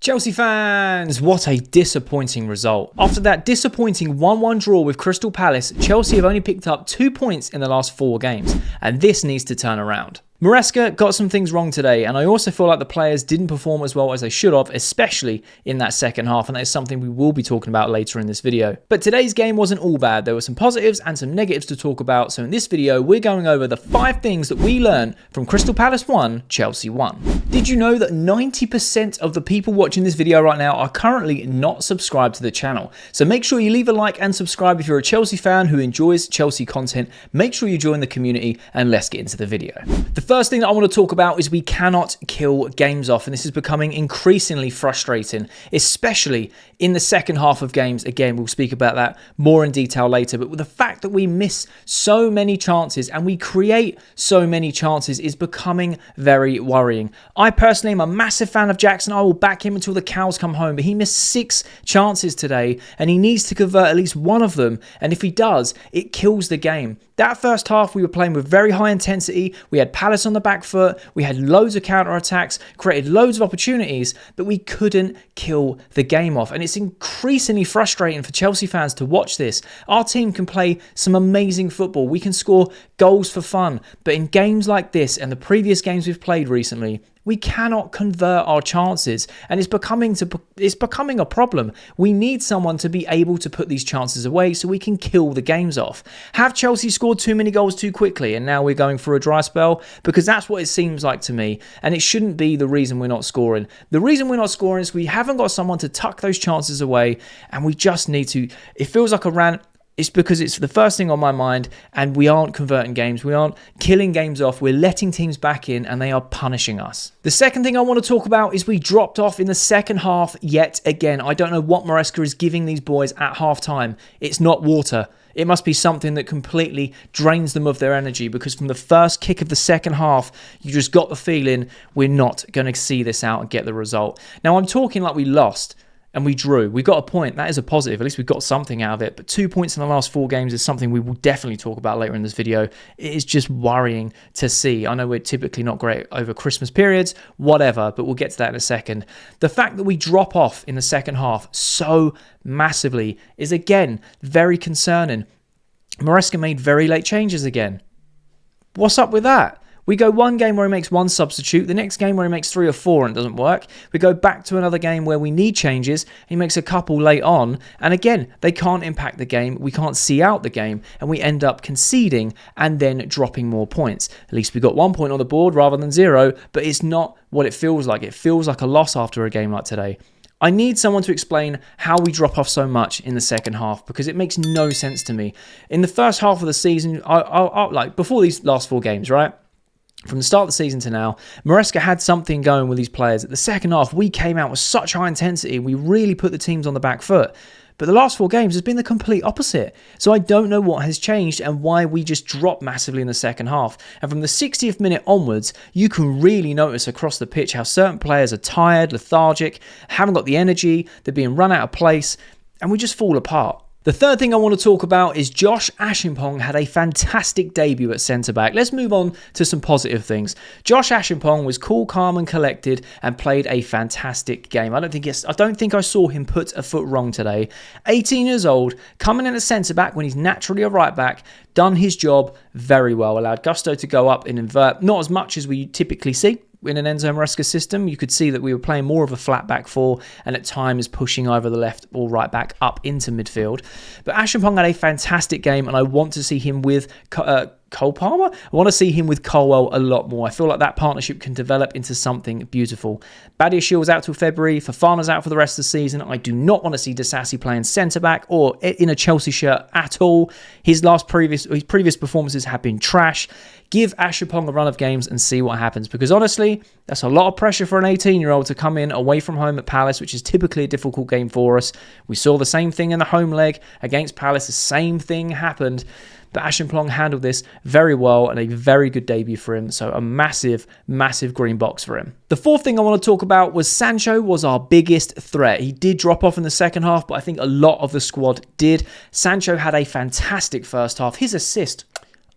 Chelsea fans, what a disappointing result. After that disappointing 1-1 draw with Crystal Palace, Chelsea have only picked up 2 points in the last 4 games, and this needs to turn around. Maresca got some things wrong today, and I also feel like the players didn't perform as well as they should have, especially in that second half, and that is something we will be talking about later in this video. But today's game wasn't all bad. There were some positives and some negatives to talk about, so in this video, we're going over the 5 things that we learned from Crystal Palace 1, Chelsea 1. Did you know that 90% of the people watching this video right now are currently not subscribed to the channel? So make sure you leave a like and subscribe if you're a Chelsea fan who enjoys Chelsea content. Make sure you join the community, and let's get into the video. The first thing that I want to talk about is we cannot kill games off, and this is becoming increasingly frustrating, especially in the second half of games. Again, we'll speak about that more in detail later, but with the fact that we miss so many chances and we create so many chances is becoming very worrying. I personally am a massive fan of Jackson. I will back him until the cows come home, but he missed 6 chances today and he needs to convert at least one of them, and if he does, it kills the game. That first half, we were playing with very high intensity. We had Palace on the back foot. We had loads of counter-attacks, created loads of opportunities, but we couldn't kill the game off. And it's increasingly frustrating for Chelsea fans to watch this. Our team can play some amazing football. We can score goals for fun. But in games like this and the previous games we've played recently, we cannot convert our chances, and it's becoming a problem. We need someone to be able to put these chances away so we can kill the games off. Have Chelsea scored too many goals too quickly and now we're going for a dry spell? Because that's what it seems like to me, and it shouldn't be the reason we're not scoring. The reason we're not scoring is we haven't got someone to tuck those chances away, and we just need to. It feels like a rant. It's because it's the first thing on my mind, and we aren't converting games. We aren't killing games off. We're letting teams back in, and they are punishing us. The second thing I want to talk about is we dropped off in the second half yet again. I don't know what Maresca is giving these boys at half-time. It's not water. It must be something that completely drains them of their energy, because from the first kick of the second half, you just got the feeling we're not going to see this out and get the result. Now, I'm talking like we lost and we drew. We got a point. That is a positive. At least we got something out of it. But 2 points in the last 4 games is something we will definitely talk about later in this video. It is just worrying to see. I know we're typically not great over Christmas periods, whatever, but we'll get to that in a second. The fact that we drop off in the second half so massively is, again, very concerning. Maresca made very late changes again. What's up with that? We go one game where he makes 1 substitute, the next game where he makes 3 or 4 and it doesn't work. We go back to another game where we need changes, he makes a couple late on, and again, they can't impact the game, we can't see out the game, and we end up conceding and then dropping more points. At least we got 1 point on the board rather than 0, but it's not what it feels like. It feels like a loss after a game like today. I need someone to explain how we drop off so much in the second half, because it makes no sense to me. In the first half of the season, like before these last 4 games, right? From the start of the season to now, Maresca had something going with these players. At the second half, we came out with such high intensity. We really put the teams on the back foot. But the last 4 games has been the complete opposite. So I don't know what has changed and why we just dropped massively in the second half. And from the 60th minute onwards, you can really notice across the pitch how certain players are tired, lethargic, haven't got the energy, they're being run out of place, and we just fall apart. The third thing I want to talk about is Josh Ashenpog had a fantastic debut at centre-back. Let's move on to some positive things. Josh Ashenpog was cool, calm and collected and played a fantastic game. I don't think I saw him put a foot wrong today. 18 years old, coming in at centre-back when he's naturally a right-back, done his job very well. Allowed Gusto to go up and invert, not as much as we typically see in an Enzo Maresca system. You could see that we were playing more of a flat back 4 and at times pushing either the left or right back up into midfield. But Ashenpog had a fantastic game, and I want to see him with Cole Palmer. I want to see him with Colwell a lot more. I feel like that partnership can develop into something beautiful. Badiashiel's out till February. Fofana's out for the rest of the season. I do not want to see Disasi playing centre-back or in a Chelsea shirt at all. His previous performances have been trash. Give Ashenpog a run of games and see what happens, because honestly, that's a lot of pressure for an 18-year-old to come in away from home at Palace, which is typically a difficult game for us. We saw the same thing in the home leg against Palace. The same thing happened. But Ashenpog handled this very well and a very good debut for him. So a massive, massive green box for him. The fourth thing I want to talk about was Sancho was our biggest threat. He did drop off in the second half, but I think a lot of the squad did. Sancho had a fantastic first half. His assist,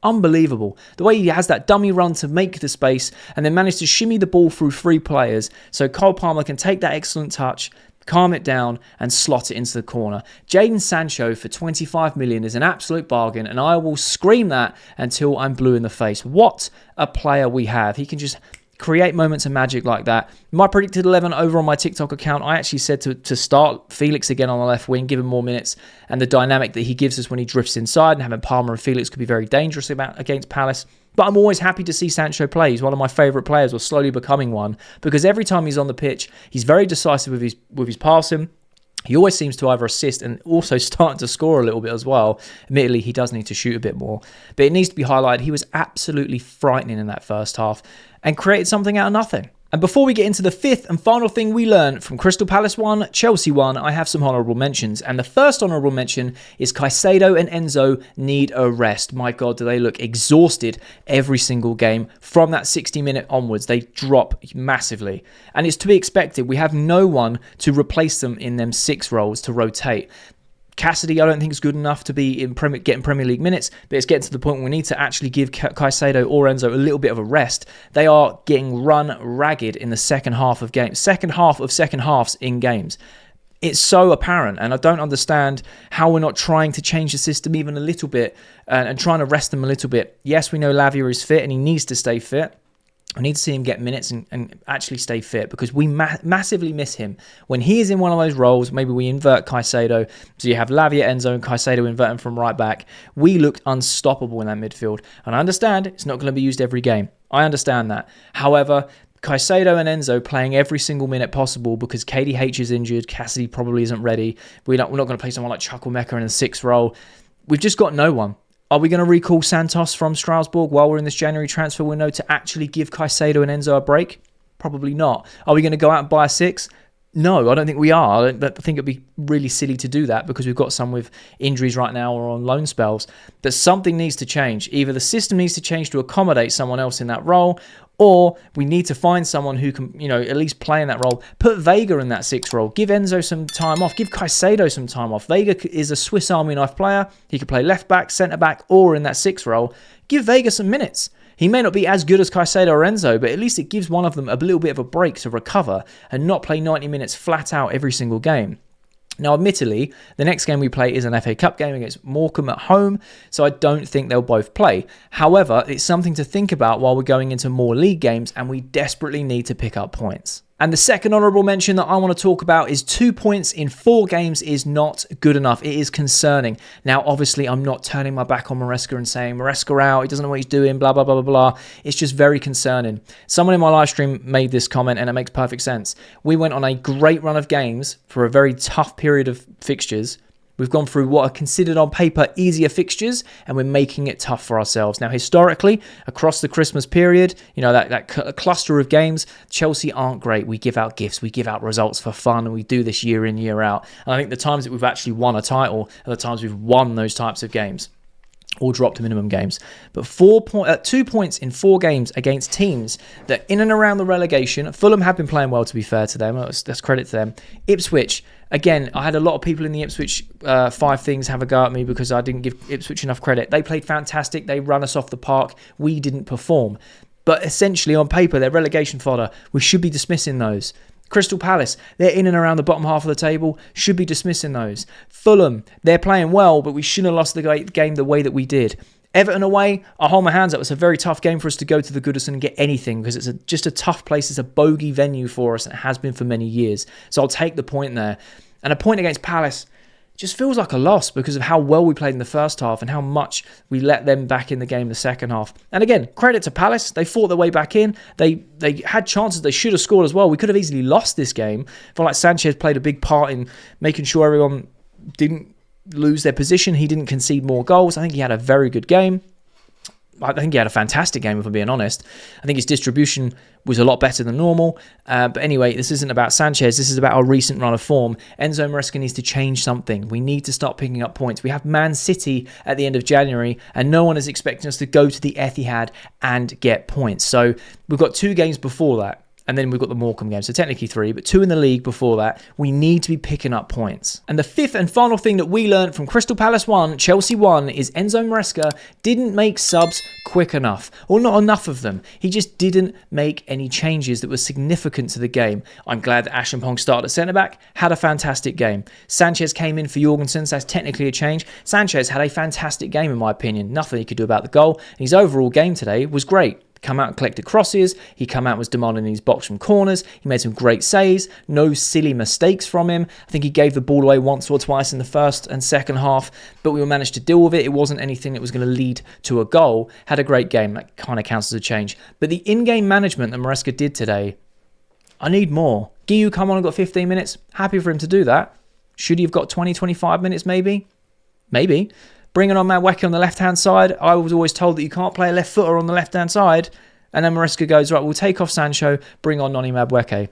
unbelievable. The way he has that dummy run to make the space and then manage to shimmy the ball through 3 players so Cole Palmer can take that excellent touch, calm it down and slot it into the corner. Jadon Sancho for 25 million is an absolute bargain, and I will scream that until I'm blue in the face. What a player we have. He can just create moments of magic like that. My predicted 11 over on my TikTok account, I actually said to start Felix again on the left wing, give him more minutes, and the dynamic that he gives us when he drifts inside, and having Palmer and Felix could be very dangerous against Palace. But I'm always happy to see Sancho play. He's one of my favourite players, or slowly becoming one, because every time he's on the pitch, he's very decisive with his passing. He always seems to either assist and also starting to score a little bit as well. Admittedly, he does need to shoot a bit more. But it needs to be highlighted, he was absolutely frightening in that first half and created something out of nothing. And before we get into the 5th and final thing we learned from Crystal Palace 1, Chelsea 1, I have some honourable mentions. And the first honourable mention is Caicedo and Enzo need a rest. My God, do they look exhausted every single game. From that 60-minute onwards, they drop massively. And it's to be expected. We have no one to replace them in them 6 roles to rotate. Cassidy, I don't think is good enough to be getting Premier League minutes, but it's getting to the point where we need to actually give Caicedo or Enzo a little bit of a rest. They are getting run ragged in the second half of games. Second halves in games. It's so apparent, and I don't understand how we're not trying to change the system even a little bit and trying to rest them a little bit. Yes, we know Lavia is fit and he needs to stay fit. I need to see him get minutes and actually stay fit, because we massively miss him. When he is in one of those roles, maybe we invert Caicedo, so you have Lavia, Enzo and Caicedo inverting from right back. We looked unstoppable in that midfield. And I understand it's not going to be used every game. I understand that. However, Caicedo and Enzo playing every single minute possible because KDH is injured, Cassidy probably isn't ready. We're not going to play someone like Chukwuemeka in the 6th role. We've just got no one. Are we going to recall Santos from Strasbourg while we're in this January transfer window to actually give Caicedo and Enzo a break? Probably not. Are we going to go out and buy a 6? No, I don't think we are. I think it'd be really silly to do that because we've got some with injuries right now or on loan spells. But something needs to change. Either the system needs to change to accommodate someone else in that role, or we need to find someone who can, at least play in that role. Put Vega in that 6th role. Give Enzo some time off. Give Caicedo some time off. Vega is a Swiss Army knife player. He can play left back, centre back, or in that 6th role. Give Vega some minutes. He may not be as good as Caicedo or Enzo, but at least it gives one of them a little bit of a break to recover and not play 90 minutes flat out every single game. Now, admittedly, the next game we play is an FA Cup game against Morecambe at home, so I don't think they'll both play. However, it's something to think about while we're going into more league games, and we desperately need to pick up points. And the second honourable mention that I want to talk about is 2 points in 4 games is not good enough. It is concerning. Now, obviously, I'm not turning my back on Maresca and saying, Maresca out, he doesn't know what he's doing, blah, blah, blah, blah, blah. It's just very concerning. Someone in my live stream made this comment, and it makes perfect sense. We went on a great run of games for a very tough period of fixtures. We've gone through what are considered on paper easier fixtures, and we're making it tough for ourselves. Now, historically, across the Christmas period, that cluster of games, Chelsea aren't great. We give out gifts, we give out results for fun, and we do this year in, year out. And I think the times that we've actually won a title are the times we've won those types of games, or dropped minimum games. But 2 points in 4 games against teams that in and around the relegation. Fulham have been playing well, to be fair to them. That's credit to them. Ipswich, again, I had a lot of people in the Ipswich 5 things have a go at me because I didn't give Ipswich enough credit. They played fantastic. They run us off the park. We didn't perform. But essentially, on paper, they're relegation fodder. We should be dismissing those. Crystal Palace, they're in and around the bottom half of the table, should be dismissing those. Fulham, they're playing well, but we shouldn't have lost the game the way that we did. Everton away, I hold my hands up. It's a very tough game for us to go to the Goodison and get anything because it's just a tough place. It's a bogey venue for us and it has been for many years. So I'll take the point there. And a point against Palace just feels like a loss because of how well we played in the first half and how much we let them back in the game in the second half. And again, credit to Palace. They fought their way back in. They had chances. They should have scored as well. We could have easily lost this game. I feel like Sanchez played a big part in making sure everyone didn't lose their position. He didn't concede more goals. I think he had a very good game. I think he had a fantastic game, if I'm being honest. I think his distribution was a lot better than normal. But anyway, this isn't about Sanchez. This is about our recent run of form. Enzo Maresca needs to change something. We need to start picking up points. We have Man City at the end of January, and no one is expecting us to go to the Etihad and get points. So we've got 2 games before that. And then we've got the Morecambe game. So technically 3, but 2 in the league before that. We need to be picking up points. And the 5th and final thing that we learned from Crystal Palace 1, Chelsea 1 is Enzo Maresca didn't make subs quick enough. Or not enough of them. He just didn't make any changes that were significant to the game. I'm glad that Ashenpog started at centre-back. Had a fantastic game. Sanchez came in for Jorgensen. So that's technically a change. Sanchez had a fantastic game in my opinion. Nothing he could do about the goal. And his overall game today was great. Come out and collected crosses. He come out and was demanding his box from corners. He made some great saves. No silly mistakes from him. I think he gave the ball away once or twice in the first and second half, but we managed to deal with it. It wasn't anything that was going to lead to a goal. Had a great game. That kind of counts as a change. But the in-game management that Maresca did today, I need more. Guiu come on and got 15 minutes. Happy for him to do that. Should he have got 20, 25 minutes maybe? Maybe. Bringing on Madueke on the left-hand side. I was always told that you can't play a left footer on the left-hand side. And then Maresca goes, right, we'll take off Sancho, bring on Noni Madueke.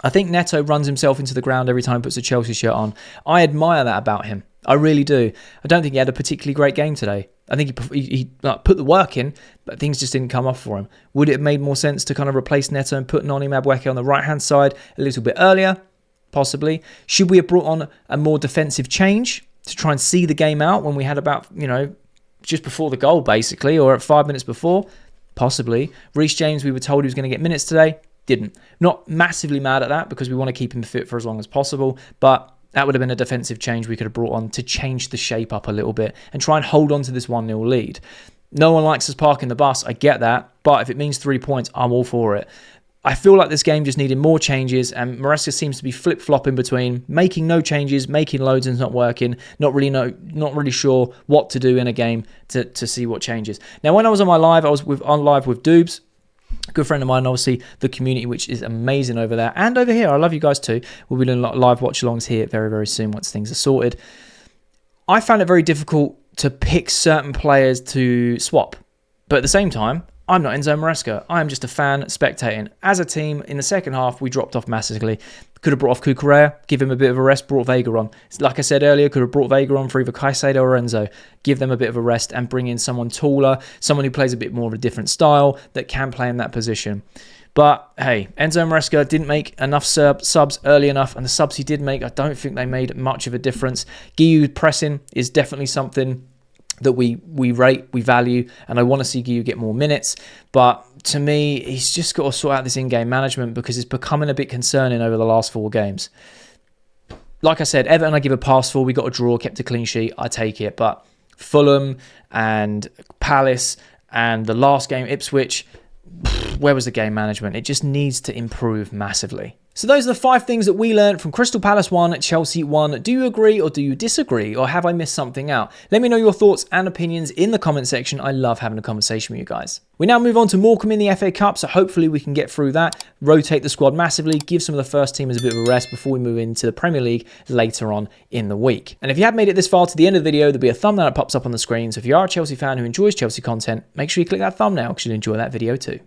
I think Neto runs himself into the ground every time he puts a Chelsea shirt on. I admire that about him. I really do. I don't think he had a particularly great game today. I think he put the work in, but things just didn't come off for him. Would it have made more sense to kind of replace Neto and put Noni Madueke on the right-hand side a little bit earlier? Possibly. Should we have brought on a more defensive change to try and see the game out when we had about, just before the goal, basically, or at 5 minutes before? Possibly. Reece James, we were told he was going to get minutes today. Didn't. Not massively mad at that because we want to keep him fit for as long as possible, but that would have been a defensive change we could have brought on to change the shape up a little bit and try and hold on to this 1-0 lead. No one likes us parking the bus, I get that, but if it means 3 points, I'm all for it. I feel like this game just needed more changes, and Maresca seems to be flip-flopping between making no changes, making loads and it's not working, not really sure what to do in a game to see what changes. Now, when I was on my live, I was on live with Doobs, a good friend of mine, obviously the community, which is amazing over there and over here. I love you guys too. We'll be doing live watch-alongs here very, very soon once things are sorted. I found it very difficult to pick certain players to swap, but at the same time, I'm not Enzo Maresca. I am just a fan spectating. As a team, in the second half, we dropped off massively. Could have brought off Cucurella, give him a bit of a rest, brought Vega on. Like I said earlier, could have brought Vega on for either Caicedo or Enzo. Give them a bit of a rest and bring in someone taller, someone who plays a bit more of a different style that can play in that position. But hey, Enzo Maresca didn't make enough subs early enough, and the subs he did make, I don't think they made much of a difference. Guiu pressing is definitely something that we rate, we value, and I want to see Guiu get more minutes. But to me, he's just got to sort out this in-game management because it's becoming a bit concerning over the last 4 games. Like I said, Everton I give a pass for. We got a draw, kept a clean sheet. I take it. But Fulham and Palace and the last game, Ipswich, where was the game management? It just needs to improve massively. So those are the 5 things that we learned from Crystal Palace 1, Chelsea 1. Do you agree or do you disagree? Or have I missed something out? Let me know your thoughts and opinions in the comment section. I love having a conversation with you guys. We now move on to Morecambe in the FA Cup, so hopefully we can get through that, rotate the squad massively, give some of the first teamers a bit of a rest before we move into the Premier League later on in the week. And if you have made it this far to the end of the video, there'll be a thumbnail that pops up on the screen. So if you are a Chelsea fan who enjoys Chelsea content, make sure you click that thumbnail because you'll enjoy that video too.